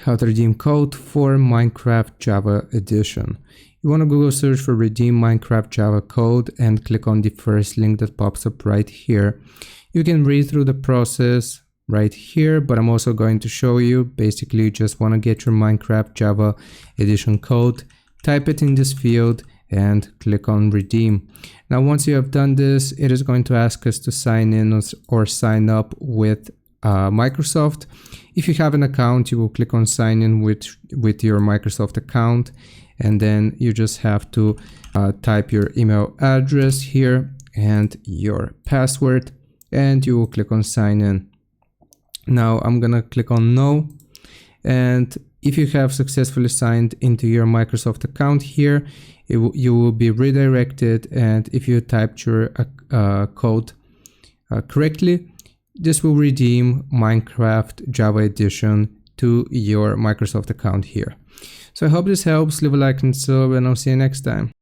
how to redeem code for Minecraft Java Edition. You want to Google search for redeem Minecraft Java code and click on the first link that pops up right here. You can read through the process right here, but I'm also going to show you. Basically, you just want to get your Minecraft Java Edition code, type it in this field and click on redeem. Now, once you have done this, it is going to ask us to sign in or sign up with Microsoft. If you have an account, you will click on sign in with your Microsoft account, and then you just have to type your email address here and your password, and you will click on sign in. Now I'm gonna click on no, and if you have successfully signed into your Microsoft account here, you will be redirected, and if you typed your code correctly, this will redeem Minecraft Java Edition to your Microsoft account here. So I hope this helps. Leave a like and sub, and I'll see you next time.